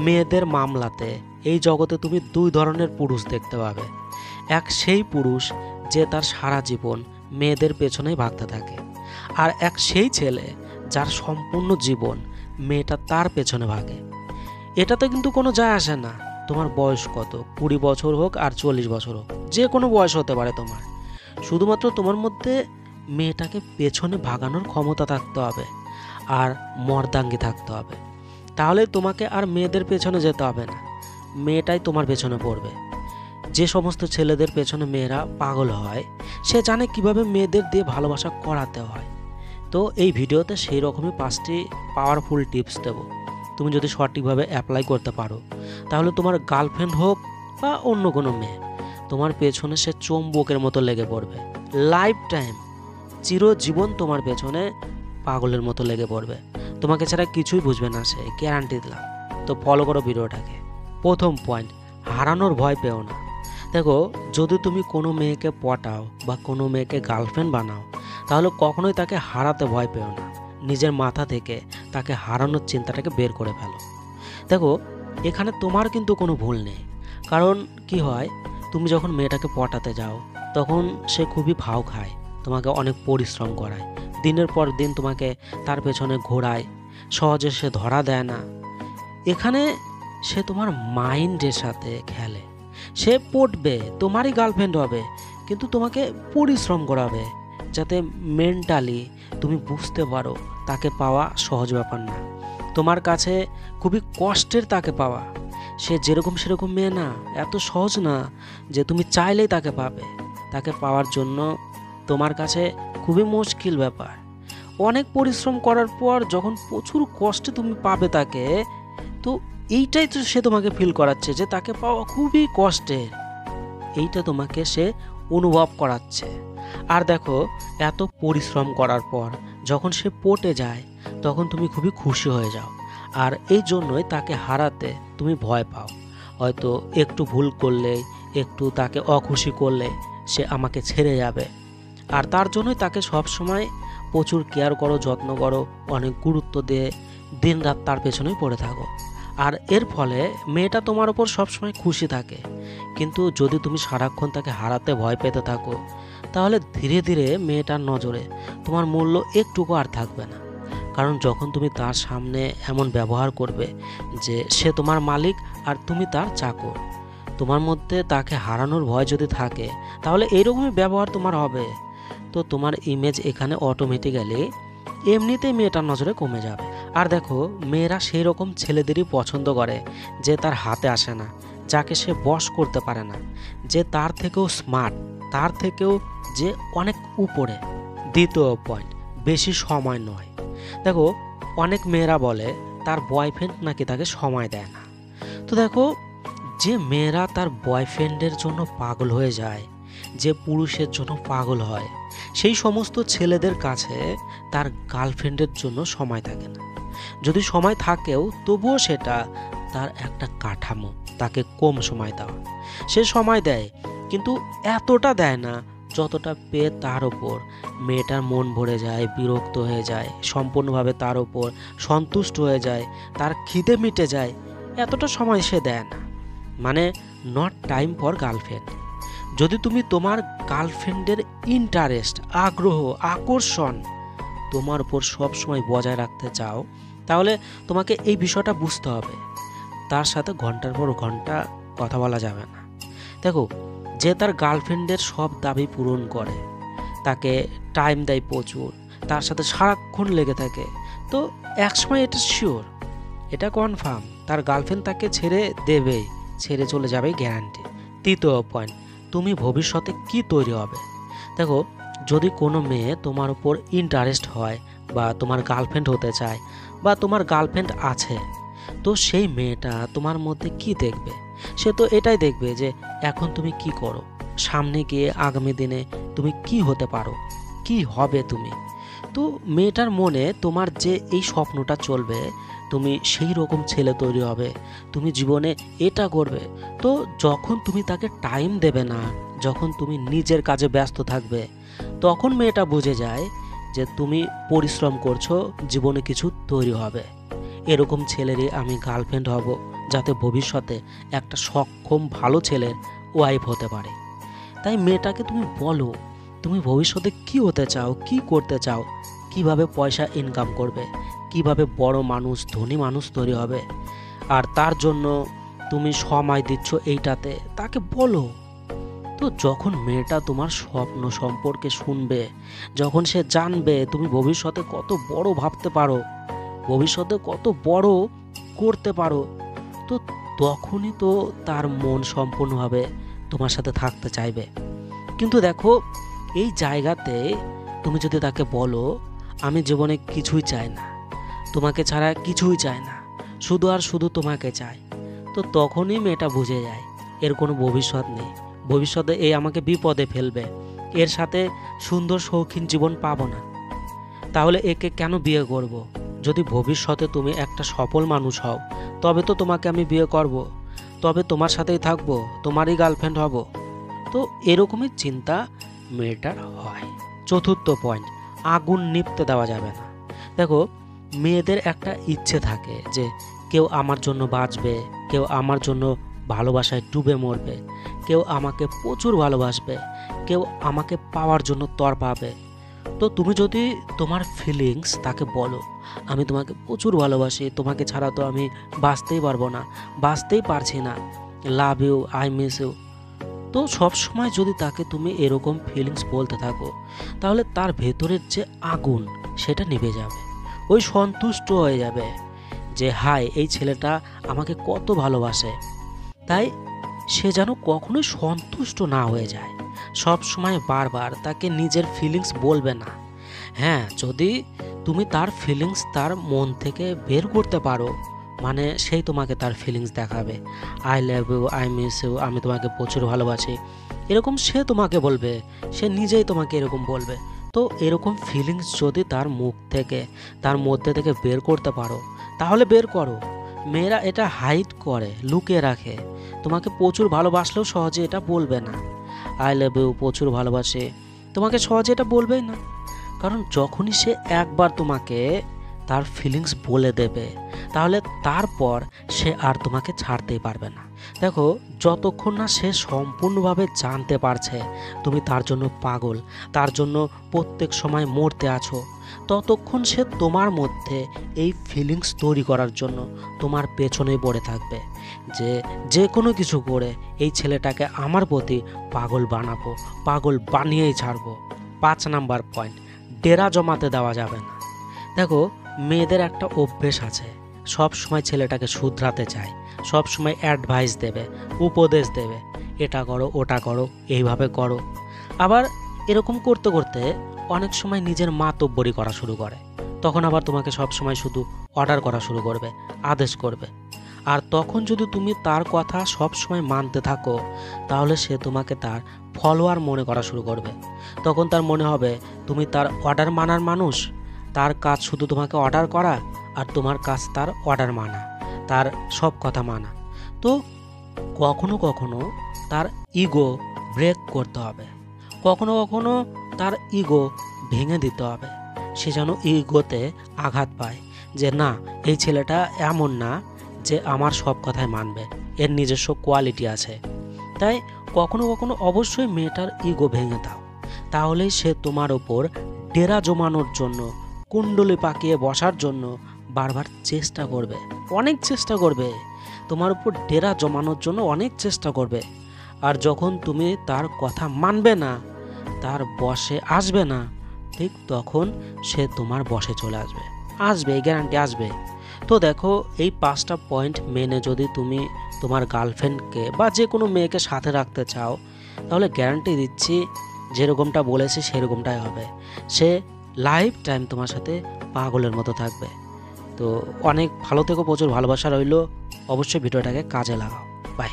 মেয়েদের মামলাতে এই জগতে তুমি দুই ধরনের পুরুষ দেখতে পাবে। এক সেই পুরুষ যে তার সারা জীবন মেয়েদের পেছনেই ভাগতে থাকে, আর এক সেই ছেলে যার সম্পূর্ণ জীবন মেয়েটা তার পেছনে ভাগে। এটাতে কিন্তু কোনো যায় আসে না তোমার বয়স কত, 20 বছর হোক আর 40 বছর হোক, যে কোনো বয়স হতে পারে তোমার। শুধুমাত্র তোমার মধ্যে মেয়েটাকে পেছনে ভাগানোর ক্ষমতা থাকতে হবে আর মর্দাঙ্গী থাকতে হবে। তাহলে তোমাকে আর মেয়েদের পেছনে যেতে হবে না, মেয়েটাই তোমার পেছনে পড়বে। যে সমস্ত ছেলেদের পেছনে মেয়েরা পাগল হয়, সে জানে কিভাবে মেয়েদের দিয়ে ভালোবাসা করাতে হয়। তো এই ভিডিওতে সেই রকমই 5টি পাওয়ারফুল টিপস দেব। তুমি যদি সঠিকভাবে অ্যাপ্লাই করতে পারো, তাহলে তোমার গার্লফ্রেন্ড হোক বা অন্য কোনো মেয়ে, তোমার পেছনে সে চুম্বকের মতো লেগে পড়বে। লাইফ টাইম, চিরজীবন তোমার পেছনে পাগলের মতো লেগে পড়বে। তোমাকে ছাড়া কিছুই বুঝবে না সে, গ্যারান্টি দিলাম। তো ফলো করো ভিডিওটাকে। প্রথম পয়েন্ট, হারানোর ভয় পেও না। দেখো, যদি তুমি কোনো মেয়েকে পটাও বা কোনো মেয়েকে গার্লফ্রেন্ড বানাও, তাহলে কখনোই তাকে হারাতে ভয় পেও না। নিজের মাথা থেকে তাকে হারানোর চিন্তাটাকে বের করে ফেলো। দেখো, এখানে তোমার কিন্তু কোনো ভুল নেই। কারণ কি হয়, তুমি যখন মেয়েটাকে পটাতে যাও, তখন সে খুবই ভাও খায়, তোমাকে অনেক পরিশ্রম করায়, দিনের পর দিন তোমাকে তার পেছনে ঘোরায়, সহজে সে ধরা দেয় না। এখানে সে তোমার মাইন্ডের সাথে খেলে। সে পটবে, তোমারই গার্লফ্রেন্ড হবে, কিন্তু তোমাকে পরিশ্রম করাবে, যাতে মেন্টালি তুমি বুঝতে পারো তাকে পাওয়া সহজ ব্যাপার না। তোমার কাছে খুবই কষ্টের তাকে পাওয়া। সে যেরকম সেরকম মেয়ে না, এত সহজ না যে তুমি চাইলেই তাকে পাবে। তাকে পাওয়ার জন্য তোমার কাছে খুবই মুশকিল ব্যাপার। অনেক পরিশ্রম করার পর যখন প্রচুর কষ্টে তুমি পাবে তাকে, তো এইটাই তো সে তোমাকে ফিল করাচ্ছে যে তাকে পাওয়া খুবই কষ্টের। এইটা তোমাকে সে অনুভব করাচ্ছে। আর দেখো, এত পরিশ্রম করার পর যখন সে পটে যায়, তখন তুমি খুবই খুশি হয়ে যাও। আর এই জন্যই তাকে হারাতে তুমি ভয় পাও। হয়তো একটু ভুল করলে, একটু তাকে অখুশি করলে সে আমাকে ছেড়ে যাবে। আর তার জন্যই তাকে সবসময় প্রচুর কেয়ার করো, যত্ন করো, অনেক গুরুত্ব দিয়ে দিন রাত তার পেছনেই পড়ে থাকো। আর এর ফলে মেয়েটা তোমার ওপর সবসময় খুশি থাকে। কিন্তু যদি তুমি সারাক্ষণ তাকে হারাতে ভয় পেতে থাকো, তাহলে ধীরে ধীরে মেয়েটার নজরে তোমার মূল্য একটুকু আর থাকবে না। কারণ যখন তুমি তার সামনে এমন ব্যবহার করবে যে সে তোমার মালিক আর তুমি তার চাকর, তোমার মধ্যে তাকে হারানোর ভয় যদি থাকে, তাহলে এইরকমই ব্যবহার তোমার হবে। তো তোমার ইমেজ এখানে অটোমেটিক্যালি এমনিতেই মেয়েটার নজরে কমে যাবে। আর দেখো, মেয়েরা সেই রকম ছেলেদেরই পছন্দ করে যে তার হাতে আসে না, যাকে সে বশ করতে পারে না, যে তার থেকেও স্মার্ট, তার থেকেও যে অনেক উপরে। দ্বিতীয় পয়েন্ট, বেশি সময় নয়। দেখো, অনেক মেয়েরা বলে তার বয়ফ্রেন্ড নাকি তাকে সময় দেয় না। তো দেখো, যে মেয়েরা তার বয়ফ্রেন্ডের জন্য পাগল হয়ে যায়, যে পুরুষের জন্য পাগল হয়, সেই সমস্ত ছেলেদের কাছে তার গার্লফ্রেন্ডের জন্য সময় থাকে না। যদি সময় থাকেও, তবুও সেটা তার একটা কাঠামো, তাকে কম সময় দেওয়া। সে সময় দেয়, কিন্তু এতটা দেয় না যতটা পেয়ে তার ওপর মেয়েটার মন ভরে যায়, বিরক্ত হয়ে যায়, সম্পূর্ণভাবে তার ওপর সন্তুষ্ট হয়ে যায়, তার খিদে মিটে যায়। এতটা সময় সে দেয় না। মানে নট টাইম ফর গার্লফ্রেন্ড। যদি তুমি তোমার গার্লফ্রেন্ডের ইন্টারেস্ট, আগ্রহ, আকর্ষণ তোমার উপর সবসময় বজায় রাখতে চাও, তাহলে তোমাকে এই বিষয়টা বুঝতে হবে, তার সাথে ঘন্টার পর ঘন্টা কথা বলা যাবে না। দেখো, যে তার গার্লফ্রেন্ডের সব দাবি পূরণ করে, তাকে টাইম দেয় প্রচুর, তার সাথে সারাক্ষণ লেগে থাকে, তো একসময় এটা শিওর, এটা কনফার্ম, তার গার্লফ্রেন্ড তাকে ছেড়ে দেবেই, ছেড়ে চলে যাবে, গ্যারান্টি। তৃতীয় পয়েন্ট, তুমি ভবিষ্যতে কি তৈরি হবে। দেখো, যদি কোনো মেয়ে তোমার উপর ইন্টারেস্ট হয় বা তোমার গার্লফ্রেন্ড হতে চায় বা তোমার গার্লফ্রেন্ড আছে, তো সেই মেয়েটা তোমার মধ্যে কি দেখবে? সে তো এটাই দেখবে যে এখন তুমি কি করো, সামনে গিয়ে আগামী দিনে তুমি কি হতে পারো, কি হবে তুমি। তো মেয়েটার মনে তোমার যে এই স্বপ্নটা চলবে, তুমি সেই রকম ছেলে তৈরি হবে, তুমি জীবনে এটা করবে। তো যখন তুমি তাকে টাইম দেবে না, যখন তুমি নিজের কাজে ব্যস্ত থাকবে, তখন মেয়েটা বুঝে যায় যে তুমি পরিশ্রম করছো, জীবনে কিছু তৈরি হবে। এরকম ছেলেরই আমি গার্লফ্রেন্ড হব, যাতে ভবিষ্যতে একটা সক্ষম ভালো ছেলের ওয়াইফ হতে পারে। তাই মেয়েটাকে তুমি বলো তুমি ভবিষ্যতে কি হতে চাও, কি করতে চাও, কিভাবে পয়সা ইনকাম করবে, কিভাবে বড় মানুষ ধনী মানুষ তৈরি হবে, আর তার জন্য তুমি সময় দিচ্ছ এইটাতে, তাকে বলো। তো যখন মেয়েটা তোমার স্বপ্ন সম্পর্কে শুনবে, যখন সে জানবে তুমি ভবিষ্যতে কত বড় ভাবতে পারো, ভবিষ্যতে কত বড় করতে পারো, তো তখনই তো তার মন সম্পূর্ণভাবে তোমার সাথে থাকতে চাইবে। কিন্তু দেখো, এই জায়গাতে তুমি যদি তাকে বলো আমি জীবনে কিছুই চাই না, তোমাকে ছাড়া কিছুই চাই না, শুধু আর শুধু তোমাকে চাই, তো তখনই মেয়েটা বুঝে যায় এর কোনো ভবিষ্যৎ নেই, ভবিষ্যতে এই আমাকে বিপদে ফেলবে, এর সাথে সুন্দর শৌখিন জীবন পাবো না, তাহলে একে কেন বিয়ে করব? যদি ভবিষ্যতে তুমি একটা সফল মানুষ হও তবে তো তোমাকে আমি বিয়ে করব, তবে তোমার সাথেই থাকবো, তোমারই গার্লফ্রেন্ড হব। তো এরকমই চিন্তা মেয়েটার হয়। চতুর্থ পয়েন্ট, আগুন নিভতে দেওয়া যাবে না। দেখো, মেয়েদের একটা ইচ্ছে থাকে যে কেউ আমার জন্য বাঁচবে, কেউ আমার জন্য ভালোবাসায় ডুবে মরবে, কেউ আমাকে প্রচুর ভালোবাসবে, কেউ আমাকে পাওয়ার জন্য তড়পাবে। তো তুমি যদি তোমার ফিলিংস তাকে বলো আমি তোমাকে প্রচুর ভালোবাসি, তোমাকে ছাড়া তো আমি বাঁচতেই পারবো না, বাঁচতেই পারছি না, love you, I miss you, তো সব সময় যদি তাকে তুমি এরকম ফিলিংস বলতে থাকো তাহলে তার ভেতরের যে আগুন সেটা নিভে যাবে, ওই সন্তুষ্ট হয়ে যাবে যে হাই এই ছেলেটা আমাকে কত ভালোবাসে। তাই সে যেন কখনোই সন্তুষ্ট না হয়ে যায়, সব সময় বারবার তাকে নিজের ফিলিংস বলবে না। হ্যাঁ, যদি তুমি তার ফিলিংস তার মন থেকে বের করতে পারো, মানে সেই তোমাকে তার ফিলিংস দেখাবে, I love you, I miss you, আমি তোমাকে প্রচুর ভালোবাসি, এরকম সে তোমাকে বলবে, সে নিজেই তোমাকে এরকম বলবে। তো এরকম ফিলিংস যদি তার মুখ থেকে তার মধ্যে থেকে বের করতে পারো তাহলে বের করো। মেয়েরা এটা হাইড করে, লুকিয়ে রাখে, তোমাকে প্রচুর ভালোবাসলেও সহজে এটা বলবে না, আই লাভ ইউ প্রচুর ভালোবাসে, তোমাকে সহজে এটা বলবেই না। কারণ যখনই সে একবার তোমাকে তার ফিলিংস বলে দেবে তাহলে তারপর সে আর তোমাকে ছাড়তেই পারবে না। দেখো, যতক্ষণ না সে সম্পূর্ণভাবে জানতে পারছে তুমি তার জন্য পাগল, তার জন্য প্রত্যেক সময় মরতে আছো, ততক্ষণ সে তোমার মধ্যে এই ফিলিংস তৈরি করার জন্য তোমার পেছনেই পড়ে থাকবে, যে যে কোনো কিছু করে এই ছেলেটাকে আমার প্রতি পাগল বানাবো, পাগল বানিয়েই ছাড়বো। 5 নাম্বার পয়েন্ট, ডেরা জমাতে দেওয়া যাবে না। দেখো, মেয়েদের একটা অভ্যেস আছে, সব সময় ছেলেটাকে শুধরাতে চায়, সব সময় অ্যাডভাইস দেবে, উপদেশ দেবে, এটা করো ওটা করো এইভাবে করো। আবার এরকম করতে করতে অনেক সময় নিজের মাতব্বরি করা শুরু করে, তখন আবার তোমাকে সব সময় শুধু অর্ডার করা শুরু করবে, আদেশ করবে। আর তখন যদি তুমি তার কথা সব সময় মানতে থাকো তাহলে সে তোমাকে তার ফলোয়ার মনে করা শুরু করবে, তখন তার মনে হবে তুমি তার অর্ডার মানার মানুষ, তার কাজ শুধু তোমাকে অর্ডার করা আর তোমার কাজ তার অর্ডার মানা, তার সব কথা মানা। তো কখনো কখনো তার ইগো ব্রেক করতে হবে, কখনো কখনো তার ইগো ভেঙে দিতে হবে, সে যেন ইগোতে আঘাত পায় যে না, এই ছেলেটা এমন না যে আমার সব কথাই মানবে, এর নিজস্ব কোয়ালিটি আছে। তাই কখনো কখনো অবশ্যই মেয়েটার ইগো ভেঙে দাও, তাহলেই সে তোমার ওপর ডেরা জমানোর জন্য, কুণ্ডলি পাকিয়ে বসার জন্য বারবার চেষ্টা করবে, অনেক চেষ্টা করবে, তোমার উপর ডেরা জমানোর জন্য অনেক চেষ্টা করবে। আর যখন তুমি তার কথা মানবে না, তার বশে আসবে না, ঠিক তখন সে তোমার বশে চলে আসবে, আসবে, এই গ্যারান্টি আসবে। তো দেখো, এই 5টা পয়েন্ট মেনে যদি তুমি তোমার গার্লফ্রেন্ডকে বা যে কোনো মেয়েকে সাথে রাখতে চাও তাহলে গ্যারান্টি দিচ্ছি যেরকমটা বলেছি সেরকমটাই হবে, সে লাইফ টাইম তোমার সাথে পাগলের মতো থাকবে। তো অনেক ভালো থেকো, প্রচুর ভালোবাসা রইলো, অবশ্যই ভিডিওটাকে কাজে লাগাও। বাই।